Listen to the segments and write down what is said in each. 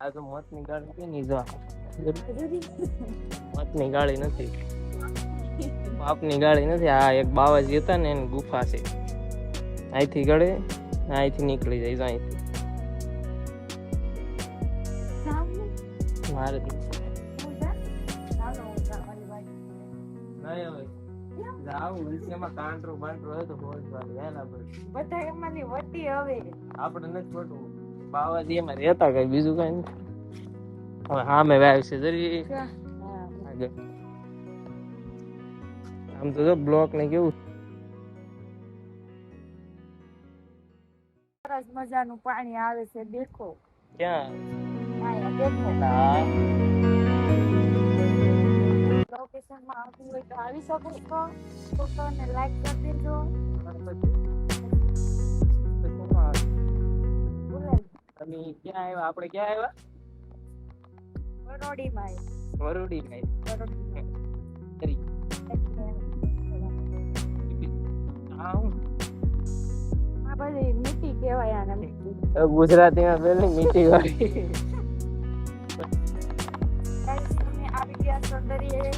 આ તો મોતની ગાડી છે ને, જો મોતની ગાડી નથી, બાપની ગાડી નથી. આ એક બાવાજી હતા ને એની ગુફા છે. અહીંથી ગળે, અહીંથી નીકળી જાય. અહીંથી મારે કાંટરો બાંટરો હોય તો આપડે નથી ખોટું. બાવાજી એમાં રહેતા કઈ બીજું કઈ નથી. હવે હા મેં વાવ છે જરી આમ તો જો બ્લોક ને કેવું સરસ મજાનું પાણી આવે છે. દેખો ક્યાં દેખો હા લોકેશન માં આવતું હોય તો આવી શકો છો. ફોટો ને લાઈક કરી દેજો. તમે ક્યાં આવ્યા? આપણે ક્યાં આવ્યા? વરોડી માં વરુડી માં. આ બધી મીઠી કહેવાય આને. ગુજરાતીમાં પેલી મીઠી વાળી. તમે આવી ગયા છો દરિયે.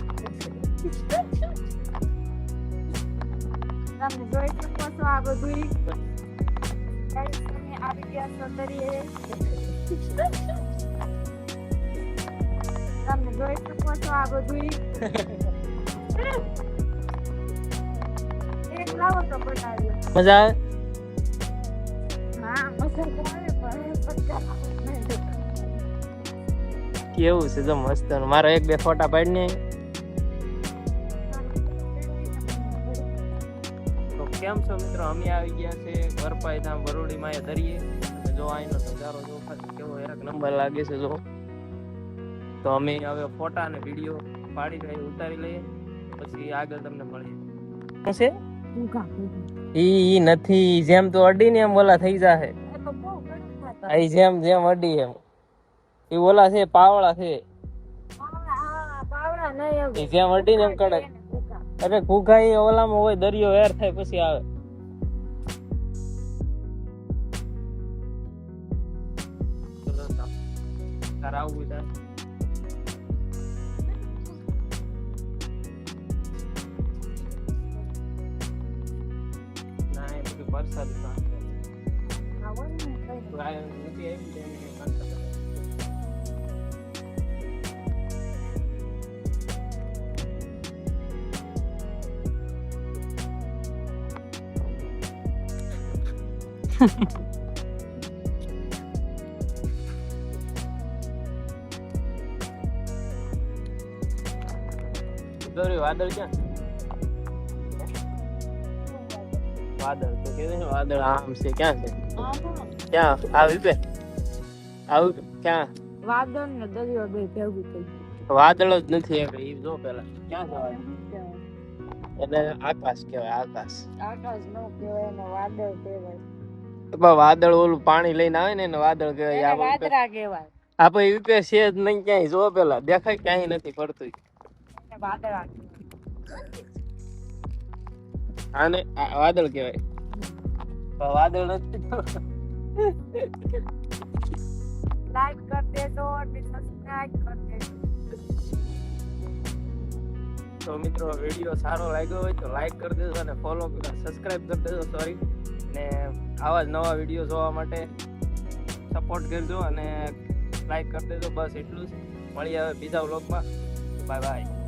તમે જોઈ શકો છો આ બધું. તમે આવી ગયા છો દરિયે. તમે જોઈ શકો છો આ બધું. એક લાવો તો બનાવ્યો. મજા આવે? હા મજા આવે પણ કેવું છે જો મસ્ત. મારો એક બે ફોટા પાડી ને. તો કેમ છો મિત્રો? અમે આવી ગયા છે વરપાઈ ધામ વરોડી માં દરિયે. જો અહીંનો નજારો જો કેવો એક નંબર લાગે છે. જો તો અમે હવે ફોટા અને વિડીયો પાડી લઈએ, ઉતારી લઈએ, પછી આગળ તમને મળીએ. શું છે ઈ નથી જેમ તો અડી ને એમ ઓલા થઈ જાહે. આ જેમ જેમ અડી એમ ઈ ઓલા છે પાવળા છે. જેમ અડી ને એમ કડક. અરે ઘૂઘા ઈ ઓલામાં હોય, દરિયો વેર થાય પછી આવે. આવું છે ના એ બધું વરસાદ વાદળ ક્યાં? વાદળ તો કે વાદળ આમ છે. ક્યાં છે? ક્યાં આવી બે આવું ક્યાં? વાદળ ને દરિયો બે ભેગું થઈ ગયું. વાદળ જ નથી એ જો પેલા ક્યાં જવાય? એટલે આકાશ કહેવાય. આકાશ આકાશ નો કહેવાય એને વાદળ કહેવાય. વાદળ ઓલું પાણી લઈને આવે ને એને વાદળ કહેવાય. વાદળા કહેવાય. આપણે વિપે છે જ નહીં ક્યાંય. જો પેલા દેખાય ક્યાંય નથી પડતું. વાદળા આને વાદળ કહેવાય. વાદળ નથી. લાઈક કરી દેજો અને સબસ્ક્રાઇબ કરી દેજો. તો મિત્રો વિડીયો સારો લાગ્યો હોય તો લાઈક કરી દેજો અને ફોલો સબસ્ક્રાઇબ કરી દેજો. સોરી. ને આવા જ નવા વિડીયો જોવા માટે સપોર્ટ કરજો અને લાઈક કરી દેજો. બસ એટલું જ. મળીએ હવે બીજા વ્લોગમાં. Bye bye.